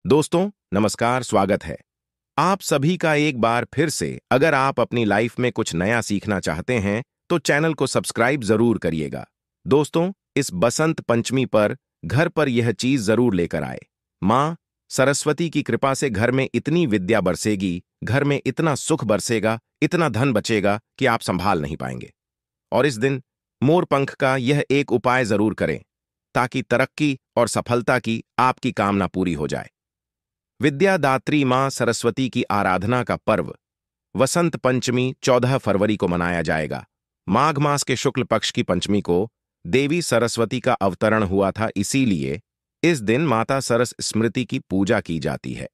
दोस्तों नमस्कार, स्वागत है आप सभी का एक बार फिर से। अगर आप अपनी लाइफ में कुछ नया सीखना चाहते हैं तो चैनल को सब्सक्राइब जरूर करिएगा। दोस्तों, इस बसंत पंचमी पर घर पर यह चीज जरूर लेकर आए। माँ सरस्वती की कृपा से घर में इतनी विद्या बरसेगी, घर में इतना सुख बरसेगा, इतना धन बचेगा कि आप संभाल नहीं पाएंगे। और इस दिन मोर पंख का यह एक उपाय जरूर करें ताकि तरक्की और सफलता की आपकी कामना पूरी हो जाए। विद्यादात्री मां सरस्वती की आराधना का पर्व वसंत पंचमी 14 फरवरी को मनाया जाएगा। माघ मास के शुक्ल पक्ष की पंचमी को देवी सरस्वती का अवतरण हुआ था, इसीलिए इस दिन माता सरस स्मृति की पूजा की जाती है।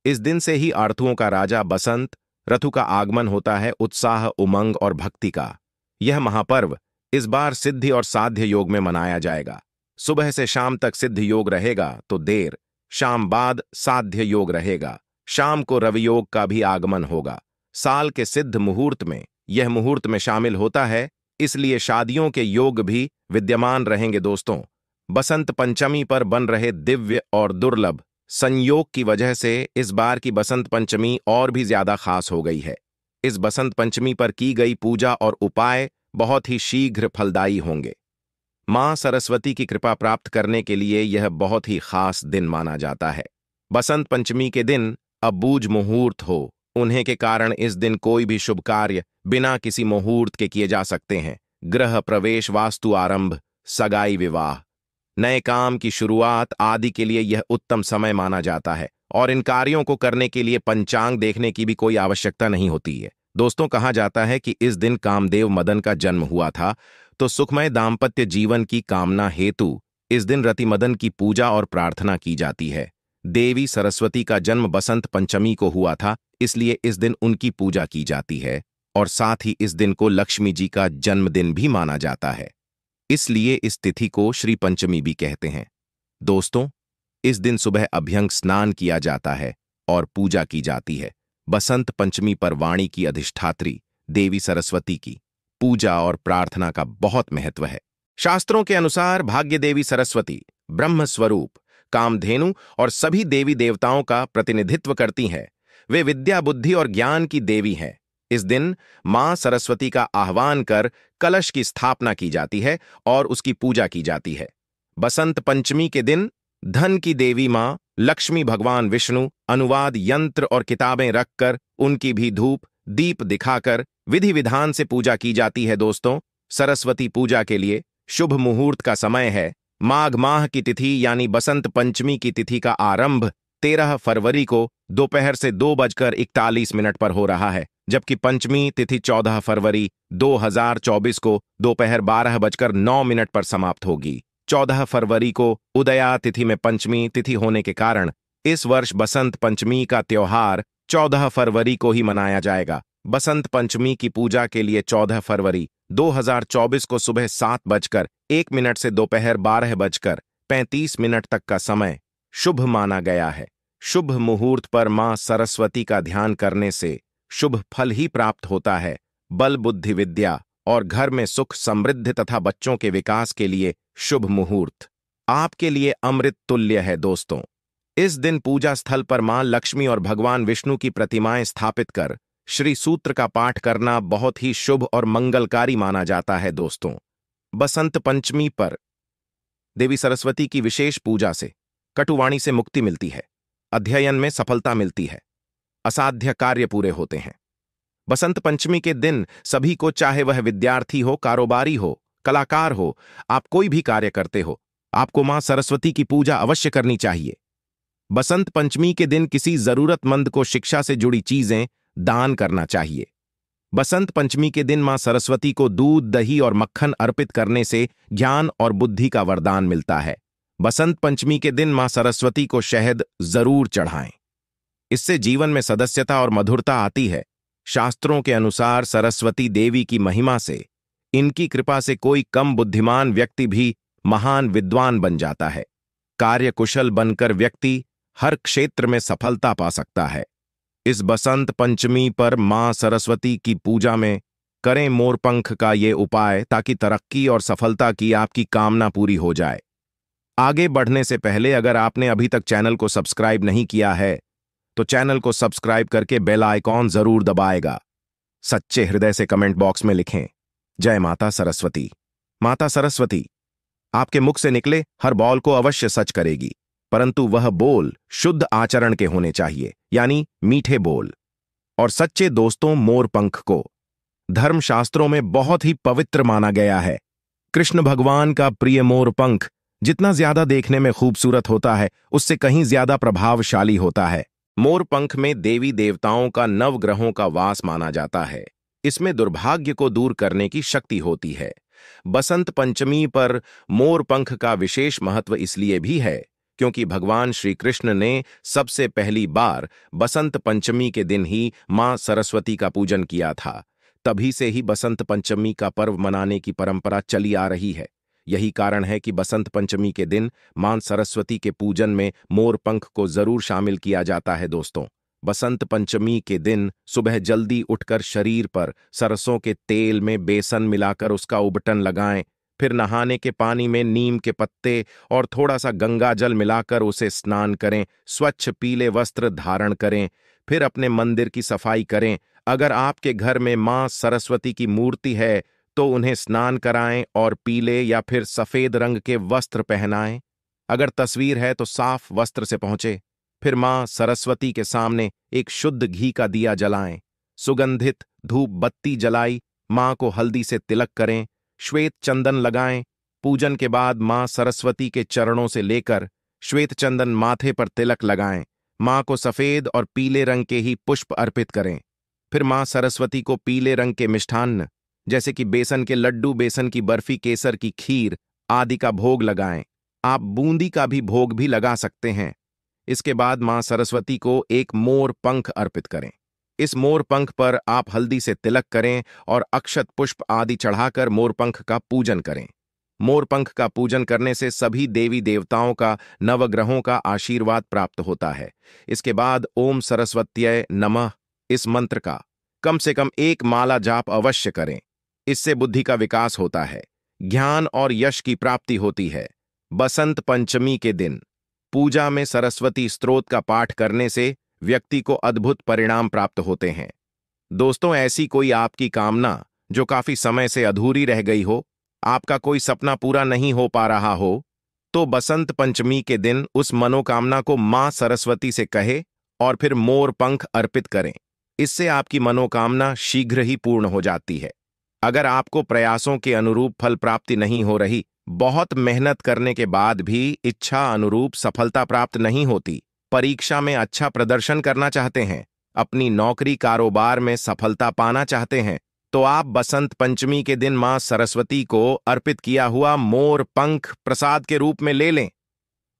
इस दिन से ही आरतुओं का राजा बसंत ऋतु का आगमन होता है, उत्साह, उमंग और भक्ति का। यह महापर्व इस बार सिद्धि और साध्य योग में मनाया जाएगा। सुबह से शाम तक सिद्ध योग रहेगा तो देर शाम बाद साध्य योग रहेगा। शाम को रवि योग का भी आगमन होगा। साल के सिद्ध मुहूर्त में यह मुहूर्त में शामिल होता है, इसलिए शादियों के योग भी विद्यमान रहेंगे। दोस्तों, बसंत पंचमी पर बन रहे दिव्य और दुर्लभ संयोग की वजह से इस बार की बसंत पंचमी और भी ज्यादा खास हो गई है। इस बसंत पंचमी पर की गई पूजा और उपाय बहुत ही शीघ्र फलदायी होंगे। मां सरस्वती की कृपा प्राप्त करने के लिए यह बहुत ही खास दिन माना जाता है। बसंत पंचमी के दिन अबूझ मुहूर्त हो, उन्हें के कारण इस दिन कोई भी शुभ कार्य बिना किसी मुहूर्त के किए जा सकते हैं। गृह प्रवेश, वास्तु आरंभ, सगाई, विवाह, नए काम की शुरुआत आदि के लिए यह उत्तम समय माना जाता है और इन कार्यों को करने के लिए पंचांग देखने की भी कोई आवश्यकता नहीं होती है। दोस्तों, कहा जाता है कि इस दिन कामदेव मदन का जन्म हुआ था, तो सुखमय दाम्पत्य जीवन की कामना हेतु इस दिन रति मदन की पूजा और प्रार्थना की जाती है। देवी सरस्वती का जन्म बसंत पंचमी को हुआ था, इसलिए इस दिन उनकी पूजा की जाती है और साथ ही इस दिन को लक्ष्मी जी का जन्मदिन भी माना जाता है, इसलिए इस तिथि को श्री पंचमी भी कहते हैं। दोस्तों, इस दिन सुबह अभ्यंग स्नान किया जाता है और पूजा की जाती है। बसंत पंचमी पर वाणी की अधिष्ठात्री देवी सरस्वती की पूजा और प्रार्थना का बहुत महत्व है। शास्त्रों के अनुसार भाग्य देवी सरस्वती ब्रह्म स्वरूप, कामधेनु और सभी देवी देवताओं का प्रतिनिधित्व करती हैं। वे विद्या, बुद्धि और ज्ञान की देवी हैं। इस दिन मां सरस्वती का आह्वान कर कलश की स्थापना की जाती है और उसकी पूजा की जाती है। बसंत पंचमी के दिन धन की देवी मां लक्ष्मी, भगवान विष्णु, अनुवाद यंत्र और किताबें रखकर उनकी भी धूप दीप दिखाकर विधि विधान से पूजा की जाती है। दोस्तों, सरस्वती पूजा के लिए शुभ मुहूर्त का समय है माघ माह की तिथि यानी बसंत पंचमी की तिथि का आरंभ 13 फरवरी को दोपहर से 2:41 पर हो रहा है, जबकि पंचमी तिथि 14 फरवरी 2024 को दोपहर 12:09 पर समाप्त होगी। 14 फरवरी को उदया तिथि में पंचमी तिथि होने के कारण इस वर्ष बसंत पंचमी का त्योहार 14 फरवरी को ही मनाया जाएगा। बसंत पंचमी की पूजा के लिए 14 फरवरी 2024 को सुबह 7:01 से दोपहर 12:35 तक का समय शुभ माना गया है। शुभ मुहूर्त पर मां सरस्वती का ध्यान करने से शुभ फल ही प्राप्त होता है। बल, बुद्धि, विद्या और घर में सुख समृद्धि तथा बच्चों के विकास के लिए शुभ मुहूर्त आपके लिए अमृत तुल्य है। दोस्तों, इस दिन पूजा स्थल पर मां लक्ष्मी और भगवान विष्णु की प्रतिमाएं स्थापित कर श्री सूत्र का पाठ करना बहुत ही शुभ और मंगलकारी माना जाता है। दोस्तों, बसंत पंचमी पर देवी सरस्वती की विशेष पूजा से कटुवाणी से मुक्ति मिलती है, अध्ययन में सफलता मिलती है, असाध्य कार्य पूरे होते हैं। बसंत पंचमी के दिन सभी को, चाहे वह विद्यार्थी हो, कारोबारी हो, कलाकार हो, आप कोई भी कार्य करते हो, आपको मां सरस्वती की पूजा अवश्य करनी चाहिए। बसंत पंचमी के दिन किसी जरूरतमंद को शिक्षा से जुड़ी चीजें दान करना चाहिए। बसंत पंचमी के दिन मां सरस्वती को दूध, दही और मक्खन अर्पित करने से ज्ञान और बुद्धि का वरदान मिलता है। बसंत पंचमी के दिन मां सरस्वती को शहद जरूर चढ़ाएं, इससे जीवन में सदस्यता और मधुरता आती है। शास्त्रों के अनुसार सरस्वती देवी की महिमा से, इनकी कृपा से कोई कम बुद्धिमान व्यक्ति भी महान विद्वान बन जाता है। कार्यकुशल बनकर व्यक्ति हर क्षेत्र में सफलता पा सकता है। इस बसंत पंचमी पर मां सरस्वती की पूजा में करें मोरपंख का ये उपाय ताकि तरक्की और सफलता की आपकी कामना पूरी हो जाए। आगे बढ़ने से पहले अगर आपने अभी तक चैनल को सब्सक्राइब नहीं किया है तो चैनल को सब्सक्राइब करके बेल आइकॉन जरूर दबाएगा। सच्चे हृदय से कमेंट बॉक्स में लिखें, जय माता सरस्वती। माता सरस्वती आपके मुख से निकले हर बॉल को अवश्य सच करेगी, परंतु वह बोल शुद्ध आचरण के होने चाहिए, यानी मीठे बोल। और सच्चे दोस्तों, मोरपंख को धर्मशास्त्रों में बहुत ही पवित्र माना गया है। कृष्ण भगवान का प्रिय मोरपंख जितना ज्यादा देखने में खूबसूरत होता है, उससे कहीं ज्यादा प्रभावशाली होता है। मोरपंख में देवी देवताओं का नवग्रहों का वास माना जाता है। इसमें दुर्भाग्य को दूर करने की शक्ति होती है। बसंत पंचमी पर मोरपंख का विशेष महत्व इसलिए भी है क्योंकि भगवान श्री कृष्ण ने सबसे पहली बार बसंत पंचमी के दिन ही मां सरस्वती का पूजन किया था। तभी से ही बसंत पंचमी का पर्व मनाने की परंपरा चली आ रही है। यही कारण है कि बसंत पंचमी के दिन मां सरस्वती के पूजन में मोरपंख को जरूर शामिल किया जाता है। दोस्तों, बसंत पंचमी के दिन सुबह जल्दी उठकर शरीर पर सरसों के तेल में बेसन मिलाकर उसका उबटन लगाएं। फिर नहाने के पानी में नीम के पत्ते और थोड़ा सा गंगा जल मिलाकर उसे स्नान करें। स्वच्छ पीले वस्त्र धारण करें। फिर अपने मंदिर की सफाई करें। अगर आपके घर में मां सरस्वती की मूर्ति है तो उन्हें स्नान कराएं और पीले या फिर सफेद रंग के वस्त्र पहनाएं। अगर तस्वीर है तो साफ वस्त्र से पहुंचे। फिर मां सरस्वती के सामने एक शुद्ध घी का दिया जलाएं। सुगंधित धूप बत्ती जलाई। मां को हल्दी से तिलक करें। श्वेत चंदन लगाएं। पूजन के बाद मां सरस्वती के चरणों से लेकर श्वेत चंदन माथे पर तिलक लगाएं। मां को सफेद और पीले रंग के ही पुष्प अर्पित करें। फिर मां सरस्वती को पीले रंग के मिष्ठान्न जैसे कि बेसन के लड्डू, बेसन की बर्फी, केसर की खीर आदि का भोग लगाएं। आप बूंदी का भी भोग भी लगा सकते हैं। इसके बाद मां सरस्वती को एक मोर पंख अर्पित करें। इस मोर पंख पर आप हल्दी से तिलक करें और अक्षत पुष्प आदि चढ़ाकर मोरपंख का पूजन करें। मोरपंख का पूजन करने से सभी देवी देवताओं का, नवग्रहों का आशीर्वाद प्राप्त होता है। इसके बाद ओम सरस्वत्यय नमः इस मंत्र का कम से कम एक माला जाप अवश्य करें। इससे बुद्धि का विकास होता है, ज्ञान और यश की प्राप्ति होती है। बसंत पंचमी के दिन पूजा में सरस्वती स्तोत्र का पाठ करने से व्यक्ति को अद्भुत परिणाम प्राप्त होते हैं। दोस्तों, ऐसी कोई आपकी कामना जो काफी समय से अधूरी रह गई हो, आपका कोई सपना पूरा नहीं हो पा रहा हो, तो बसंत पंचमी के दिन उस मनोकामना को मां सरस्वती से कहे और फिर मोर पंख अर्पित करें। इससे आपकी मनोकामना शीघ्र ही पूर्ण हो जाती है। अगर आपको प्रयासों के अनुरूप फल प्राप्ति नहीं हो रही, बहुत मेहनत करने के बाद भी इच्छा अनुरूप सफलता प्राप्त नहीं होती, परीक्षा में अच्छा प्रदर्शन करना चाहते हैं, अपनी नौकरी कारोबार में सफलता पाना चाहते हैं, तो आप बसंत पंचमी के दिन मां सरस्वती को अर्पित किया हुआ मोर पंख प्रसाद के रूप में ले लें।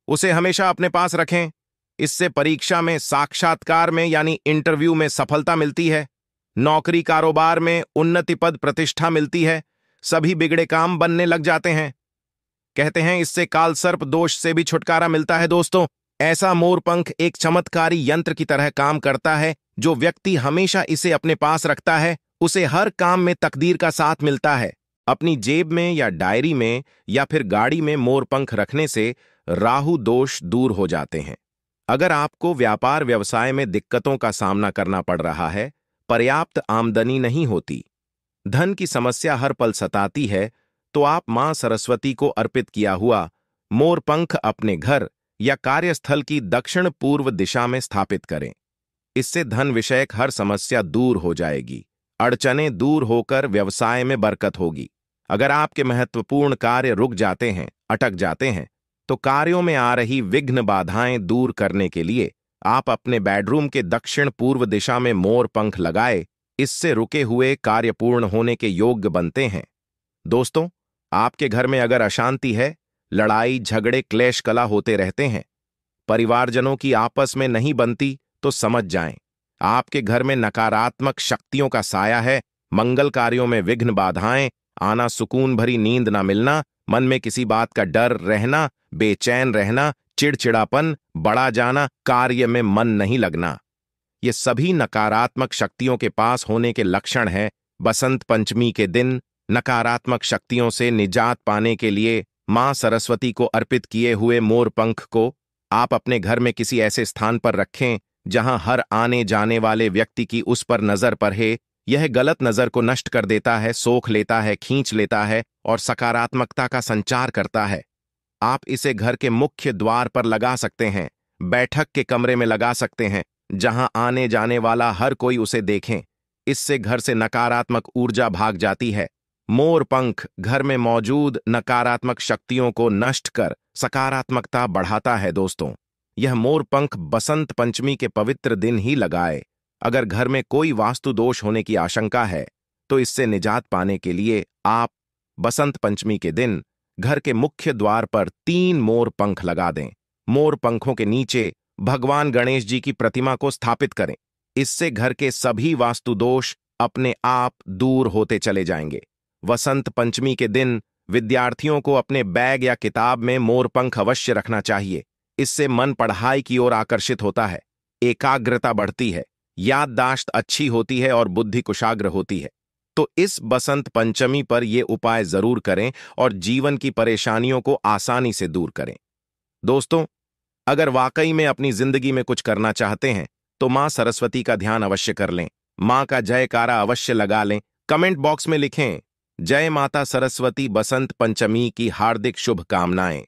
उसे हमेशा अपने पास रखें। इससे परीक्षा में, साक्षात्कार में यानी इंटरव्यू में सफलता मिलती है, नौकरी कारोबार में उन्नति, पद प्रतिष्ठा मिलती है, सभी बिगड़े काम बनने लग जाते हैं। कहते हैं इससे काल सर्प दोष से भी छुटकारा मिलता है। दोस्तों, ऐसा मोरपंख एक चमत्कारी यंत्र की तरह काम करता है। जो व्यक्ति हमेशा इसे अपने पास रखता है, उसे हर काम में तकदीर का साथ मिलता है। अपनी जेब में या डायरी में या फिर गाड़ी में मोरपंख रखने से राहु दोष दूर हो जाते हैं। अगर आपको व्यापार व्यवसाय में दिक्कतों का सामना करना पड़ रहा है, पर्याप्त आमदनी नहीं होती, धन की समस्या हर पल सताती है, तो आप मां सरस्वती को अर्पित किया हुआ मोरपंख अपने घर या कार्यस्थल की दक्षिण पूर्व दिशा में स्थापित करें। इससे धन विषयक हर समस्या दूर हो जाएगी, अड़चनें दूर होकर व्यवसाय में बरकत होगी। अगर आपके महत्वपूर्ण कार्य रुक जाते हैं, अटक जाते हैं, तो कार्यों में आ रही विघ्न बाधाएं दूर करने के लिए आप अपने बेडरूम के दक्षिण पूर्व दिशा में मोर पंख लगाए। इससे रुके हुए कार्य पूर्ण होने के योग्य बनते हैं। दोस्तों, आपके घर में अगर अशांति है, लड़ाई झगड़े क्लेश कला होते रहते हैं, परिवारजनों की आपस में नहीं बनती, तो समझ जाएं आपके घर में नकारात्मक शक्तियों का साया है। मंगल कार्यों में विघ्न बाधाएं आना, सुकून भरी नींद ना मिलना, मन में किसी बात का डर रहना, बेचैन रहना, चिड़चिड़ापन बढ़ा जाना, कार्य में मन नहीं लगना, ये सभी नकारात्मक शक्तियों के पास होने के लक्षण हैं। बसंत पंचमी के दिन नकारात्मक शक्तियों से निजात पाने के लिए मां सरस्वती को अर्पित किए हुए मोर पंख को आप अपने घर में किसी ऐसे स्थान पर रखें जहां हर आने जाने वाले व्यक्ति की उस पर नजर पड़े। यह गलत नजर को नष्ट कर देता है, सोख लेता है, खींच लेता है और सकारात्मकता का संचार करता है। आप इसे घर के मुख्य द्वार पर लगा सकते हैं, बैठक के कमरे में लगा सकते हैं, जहां आने जाने वाला हर कोई उसे देखें। इससे घर से नकारात्मक ऊर्जा भाग जाती है। मोर पंख घर में मौजूद नकारात्मक शक्तियों को नष्ट कर सकारात्मकता बढ़ाता है। दोस्तों, यह मोर पंख बसंत पंचमी के पवित्र दिन ही लगाए। अगर घर में कोई वास्तु दोष होने की आशंका है तो इससे निजात पाने के लिए आप बसंत पंचमी के दिन घर के मुख्य द्वार पर 3 मोर पंख लगा दें। मोर पंखों के नीचे भगवान गणेश जी की प्रतिमा को स्थापित करें। इससे घर के सभी वास्तु दोष अपने आप दूर होते चले जाएंगे। वसंत पंचमी के दिन विद्यार्थियों को अपने बैग या किताब में मोर पंख अवश्य रखना चाहिए। इससे मन पढ़ाई की ओर आकर्षित होता है, एकाग्रता बढ़ती है, याददाश्त अच्छी होती है और बुद्धि कुशाग्र होती है। तो इस बसंत पंचमी पर ये उपाय जरूर करें और जीवन की परेशानियों को आसानी से दूर करें। दोस्तों, अगर वाकई में अपनी जिंदगी में कुछ करना चाहते हैं तो मां सरस्वती का ध्यान अवश्य कर लें, मां का जयकारा अवश्य लगा लें। कमेंट बॉक्स में लिखें, जय माता सरस्वती, बसंत पंचमी की हार्दिक शुभकामनाएं।